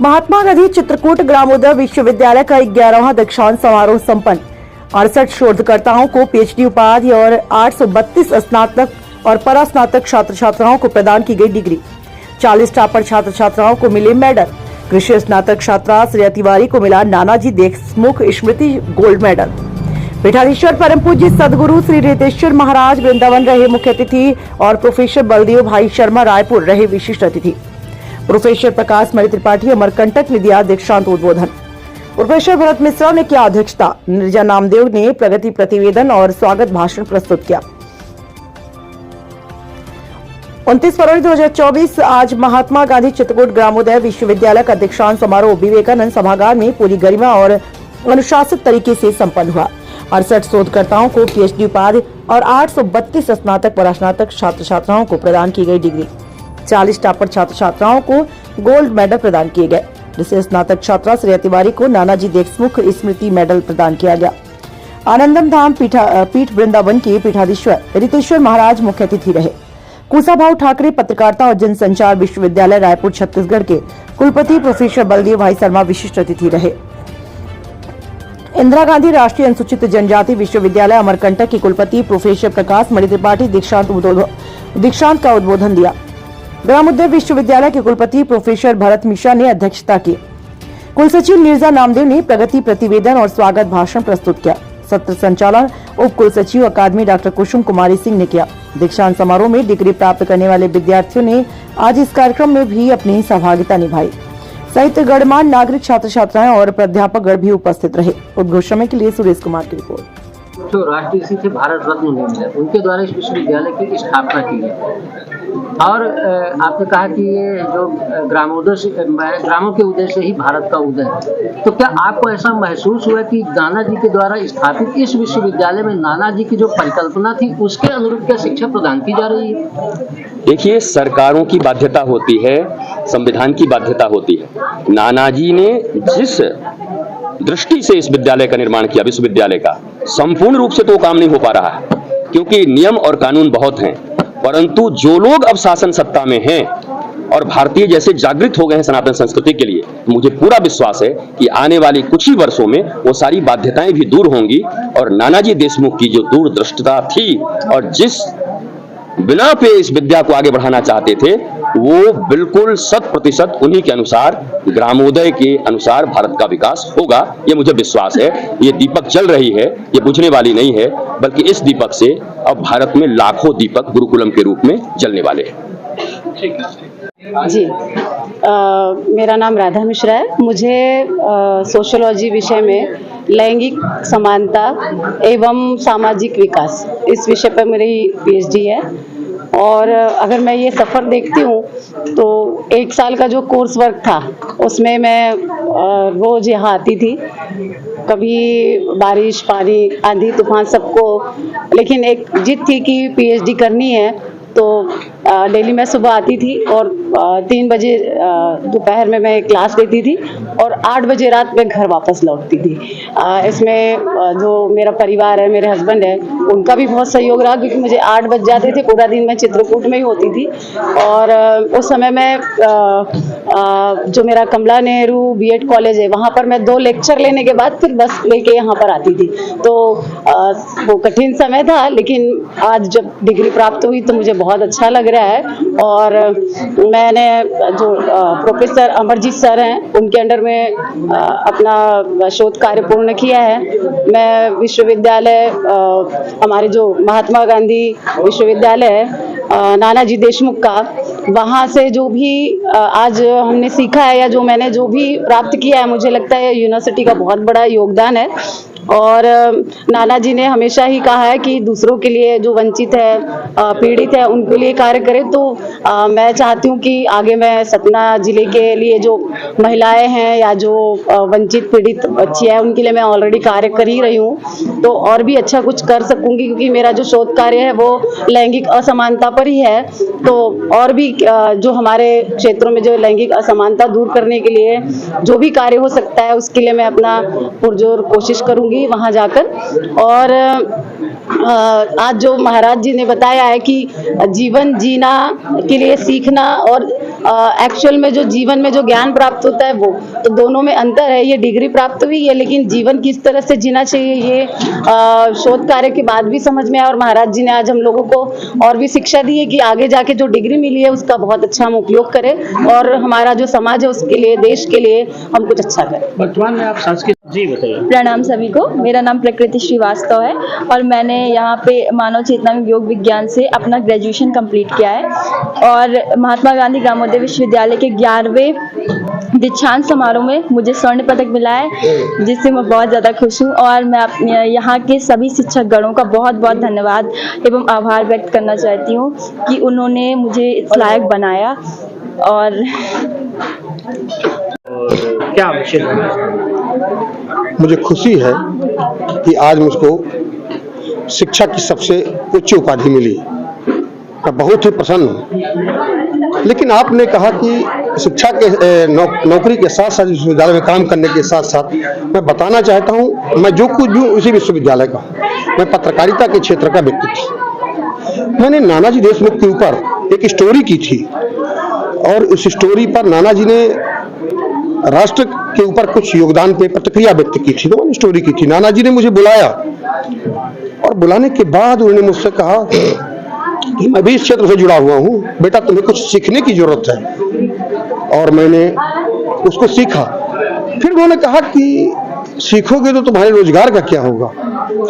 महात्मा गांधी चित्रकूट ग्रामोदय विश्वविद्यालय का 11वां दीक्षांत समारोह संपन्न। 68 शोधकर्ताओं को पीएचडी उपाधि और 832 स्नातक और परास्नातक छात्र छात्राओं को प्रदान की गई डिग्री। 40 टॉपर छात्र छात्राओं को मिले मेडल। कृषि स्नातक छात्रा श्रेया तिवारी को मिला नानाजी देशमुख स्मृति गोल्ड मेडल। पीठाधीश्वर परम पूज्य सदगुरु श्री रितेश्वर महाराज वृंदावन रहे मुख्य अतिथि और प्रोफेसर बलदेव भाई शर्मा रायपुर रहे विशिष्ट अतिथि। प्रोफेसर प्रकाश मणि त्रिपाठी अमरकंटक ने दिया दीक्षांत उद्बोधन। प्रोफेसर भरत मिश्रा ने किया अध्यक्षता। निर्जा नामदेव ने प्रगति प्रतिवेदन और स्वागत भाषण प्रस्तुत किया। 29 फरवरी 2024 आज महात्मा गांधी चित्रकूट ग्रामोदय विश्वविद्यालय का दीक्षांत समारोह विवेकानंद सभागार में पूरी गरिमा और अनुशासित तरीके से संपन्न हुआ। 68 शोधकर्ताओं को पीएचडी उपाधि और 832 स्नातक परास्नातक छात्र छात्राओं को प्रदान की गई डिग्री। 40 टॉपर छात्र छात्राओं को गोल्ड मेडल प्रदान किए गए, जिसे स्नातक छात्रा श्रेया तिवारी को नानाजी देशमुख स्मृति मेडल प्रदान किया गया। आनंदम धाम पीठ वृंदावन के पीठाधीश्वर रितेश्वर महाराज मुख्य अतिथि रहे। कुशाभाऊ ठाकरे पत्रकारिता और जनसंचार विश्वविद्यालय रायपुर छत्तीसगढ़ के कुलपति प्रोफेसर बलदेव भाई शर्मा विशिष्ट अतिथि रहे। इंदिरा गांधी राष्ट्रीय अनुसूचित जनजाति विश्वविद्यालय अमरकंटक के कुलपति प्रोफेसर प्रकाश मणि त्रिपाठी दीक्षांत का उद्बोधन दिया। ग्रामोदय विश्वविद्यालय के कुलपति प्रोफेसर भरत मिश्रा ने अध्यक्षता की। कुलसचिव निर्जा नामदेव ने प्रगति प्रतिवेदन और स्वागत भाषण प्रस्तुत किया। सत्र संचालन उप कुलसचिव अकादमी डॉक्टर कुसुम कुमारी सिंह ने किया। दीक्षांत समारोह में डिग्री प्राप्त करने वाले विद्यार्थियों ने आज इस कार्यक्रम में भी अपनी सहभागिता निभाई। सहित गणमान्य नागरिक छात्र छात्राएं और प्राध्यापक गण भी उपस्थित रहे। उद्घोषणा के लिए सुरेश कुमार की रिपोर्ट। जो राष्ट्रीय से भारत रत्न उन्हें मिला, उनके द्वारा इस विश्वविद्यालय की स्थापना की है। और आपने कहा कि ये जो ग्रामों के उदय से ही भारत का उदय है, तो क्या आपको ऐसा महसूस हुआ कि नानाजी के द्वारा स्थापित इस विश्वविद्यालय में नानाजी की जो परिकल्पना थी उसके अनुरूप क्या शिक्षा प्रदान की जा रही है? देखिए, सरकारों की बाध्यता होती है, संविधान की बाध्यता होती है। नानाजी ने जिस दृष्टि से इस विद्यालय का निर्माण किया, विश्वविद्यालय का, संपूर्ण रूप से तो काम नहीं हो पा रहा है, क्योंकि नियम और कानून बहुत हैं। परंतु जो लोग अब शासन सत्ता में हैं और भारतीय जैसे जागृत हो गए हैं सनातन संस्कृति के लिए, मुझे पूरा विश्वास है कि आने वाले कुछ ही वर्षों में वो सारी बाध्यताएं भी दूर होंगी और नानाजी देशमुख की जो दूरदृष्टता थी और जिस बिना पे इस विद्या को आगे बढ़ाना चाहते थे, वो बिल्कुल 100% उन्हीं के अनुसार, ग्रामोदय के अनुसार भारत का विकास होगा, ये मुझे विश्वास है। ये दीपक जल रही है, ये बुझने वाली नहीं है, बल्कि इस दीपक से अब भारत में लाखों दीपक गुरुकुलम के रूप में जलने वाले हैं। जी, मेरा नाम राधा मिश्रा है। मुझे सोशियोलॉजी विषय में लैंगिक समानता एवं सामाजिक विकास, इस विषय पर मेरी पीएचडी है। और अगर मैं ये सफ़र देखती हूँ तो 1 साल का जो कोर्स वर्क था उसमें मैं रोज़ यहाँ आती थी, कभी बारिश, पानी, आंधी तूफान सबको, लेकिन एक जिद थी कि पीएचडी करनी है। तो डेली मैं सुबह आती थी और 3 बजे दोपहर में मैं क्लास लेती थी और 8 बजे रात में घर वापस लौटती थी। इसमें जो मेरा परिवार है, मेरे हस्बैंड है, उनका भी बहुत सहयोग रहा, क्योंकि मुझे 8 बज जाते थे, पूरा दिन मैं चित्रकूट में ही होती थी। और उस समय मैं जो मेरा कमला नेहरू बीएड कॉलेज है, वहाँ पर मैं 2 लेक्चर लेने के बाद फिर बस लेके यहाँ पर आती थी। तो वो कठिन समय था, लेकिन आज जब डिग्री प्राप्त हुई तो मुझे बहुत अच्छा लग रहा है। और मैंने जो प्रोफेसर अमरजीत सर हैं, उनके अंडर में अपना शोध कार्य पूर्ण किया है। मैं विश्वविद्यालय, हमारे जो महात्मा गांधी विश्वविद्यालय है नानाजी देशमुख का, वहाँ से जो भी आज हमने सीखा है या जो मैंने जो भी प्राप्त किया है, मुझे लगता है यूनिवर्सिटी का बहुत बड़ा योगदान है। और नानाजी ने हमेशा ही कहा है कि दूसरों के लिए, जो वंचित है, पीड़ित है, उनके लिए कार्य करें। तो मैं चाहती हूँ कि आगे मैं सतना जिले के लिए जो महिलाएं हैं या जो वंचित पीड़ित बच्ची है, उनके लिए मैं ऑलरेडी कार्य कर ही रही हूँ, तो और भी अच्छा कुछ कर सकूँगी, क्योंकि मेरा जो शोध कार्य है वो लैंगिक असमानता पर ही है। तो और भी जो हमारे क्षेत्रों में जो लैंगिक असमानता दूर करने के लिए जो भी कार्य हो सकता है, उसके लिए मैं अपना पुरजोर कोशिश करूँगी। करूँगी वहाँ जाकर। और आज जो महाराज जी ने बताया है कि जीवन जीना के लिए सीखना और एक्चुअल में जो जीवन में जो ज्ञान प्राप्त होता है वो, तो दोनों में अंतर है। ये डिग्री प्राप्त हुई है, लेकिन जीवन किस तरह से जीना चाहिए ये शोध कार्य के बाद भी समझ में आया। और महाराज जी ने आज हम लोगों को और भी शिक्षा दी है कि आगे जाके जो डिग्री मिली है उसका बहुत अच्छा हम उपयोग करें और हमारा जो समाज है उसके लिए, देश के लिए हम कुछ अच्छा करें। वर्तमान में आप सांस्कृतिक जी बताइए। प्रणाम सभी को, मेरा नाम प्रकृति श्रीवास्तव है और मैंने यहाँ पे मानव चेतना में योग विज्ञान से अपना ग्रेजुएशन कंप्लीट किया है और महात्मा गांधी ग्रामोदय विश्वविद्यालय के 11वें दीक्षांत समारोह में मुझे स्वर्ण पदक मिला है, जिससे मैं बहुत ज़्यादा खुश हूँ। और मैं यहाँ के सभी शिक्षक गणों का बहुत बहुत धन्यवाद एवं आभार व्यक्त करना चाहती हूँ कि उन्होंने मुझे इस लायक बनाया। और क्या विषय मुझे खुशी है कि आज मुझको शिक्षा की सबसे उच्च उपाधि मिली। मैं बहुत ही प्रसन्न हूँ। लेकिन आपने कहा कि शिक्षा के नौकरी के साथ साथ विश्वविद्यालय में काम करने के साथ साथ मैं बताना चाहता हूँ, मैं जो कुछ भी उसी विश्वविद्यालय का, मैं पत्रकारिता के क्षेत्र का व्यक्ति थी। मैंने नानाजी देशमुख के ऊपर एक स्टोरी की थी और उस स्टोरी पर नानाजी ने राष्ट्र के ऊपर कुछ योगदान पे प्रतिक्रिया व्यक्त की थी, तो मैंने स्टोरी की थी। नानाजी ने मुझे बुलाया और बुलाने के बाद उन्होंने मुझसे कहा कि मैं भी इस क्षेत्र से जुड़ा हुआ हूँ, बेटा तुम्हें कुछ सीखने की जरूरत है। और मैंने उसको सीखा। फिर उन्होंने कहा कि सीखोगे तो तुम्हारे रोजगार का क्या होगा।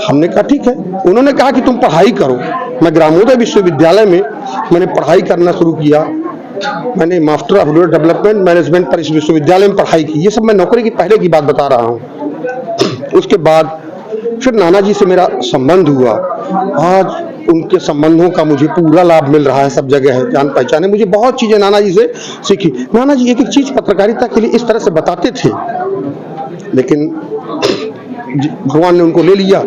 हमने कहा ठीक है। उन्होंने कहा कि तुम पढ़ाई करो। मैं ग्रामोदय विश्वविद्यालय में मैंने पढ़ाई करना शुरू किया। मैंने master of rural development management पर इस विश्वविद्यालय में पढ़ाई की। ये सब मैं नौकरी की पहले की बात बता रहा हूँ। उसके बाद फिर नानाजी से मेरा संबंध हुआ। आज उनके संबंधों का मुझे पूरा लाभ मिल रहा है, सब जगह है, जान पहचान है। मुझे बहुत चीजें नानाजी से सीखी। नानाजी एक एक चीज पत्रकारिता के लिए इस तरह से बताते थे, लेकिन भगवान ने उनको ले लिया।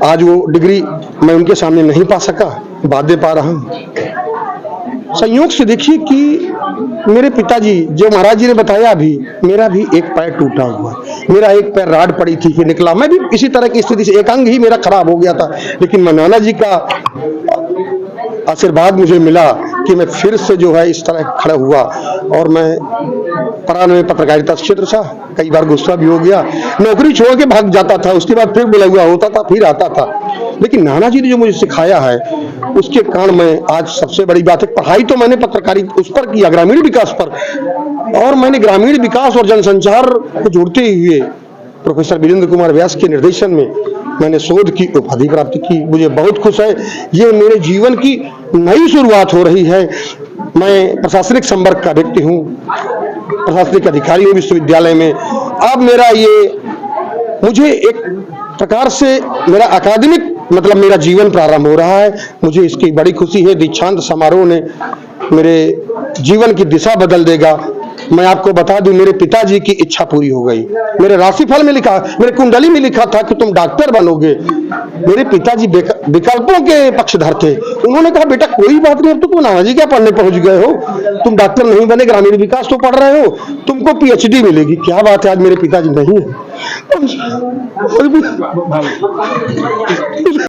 आज वो डिग्री मैं उनके सामने नहीं पा सका, बाद में पा रहा हूँ। संयोग से देखिए कि मेरे पिताजी, जो महाराज जी ने बताया, अभी मेरा भी एक पैर टूटा हुआ, मेरा एक पैर राड पड़ी थी कि निकला। मैं भी इसी तरह की स्थिति से, एक अंग ही मेरा खराब हो गया था, लेकिन मैं नाना जी का आशीर्वाद मुझे मिला कि मैं फिर से जो है इस तरह खड़ा हुआ। और मैं में पत्रकारिता क्षेत्र था, कई बार गुस्सा भी हो गया, नौकरी छोड़ के भाग जाता था, उसके बाद फिर बुला हुआ होता था, फिर आता था। लेकिन नाना जी ने जो मुझे सिखाया है उसके कारण मैं आज, सबसे बड़ी बात है, पढ़ाई तो मैंने पत्रकारिता उस पर किया, ग्रामीण विकास पर, और मैंने ग्रामीण विकास और जनसंचार को जोड़ते हुए प्रोफेसर वीरेंद्र कुमार व्यास के निर्देशन में मैंने शोध की उपाधि प्राप्त की। मुझे बहुत खुश है। ये मेरे जीवन की नई शुरुआत हो रही है। मैं प्रशासनिक संवर्ग का व्यक्ति हूँ, प्रशासनिक अधिकारी हूँ विश्वविद्यालय में। अब मेरा ये, मुझे एक प्रकार से मेरा अकादमिक मतलब मेरा जीवन प्रारंभ हो रहा है। मुझे इसकी बड़ी खुशी है। दीक्षांत समारोह ने मेरे जीवन की दिशा बदल देगा। मैं आपको बता दूं, मेरे पिताजी की इच्छा पूरी हो गई। मेरे राशिफल में लिखा, मेरे कुंडली में लिखा था कि तुम डॉक्टर बनोगे। मेरे पिताजी विकल्पों के पक्षधर थे। उन्होंने कहा बेटा कोई बात नहीं, अब तो तुम नानाजी क्या पढ़ने पहुंच गए हो, तुम डॉक्टर नहीं बने, ग्रामीण विकास तो पढ़ रहे हो, तुमको PhD मिलेगी। क्या बात है, आज मेरे पिताजी नहीं है।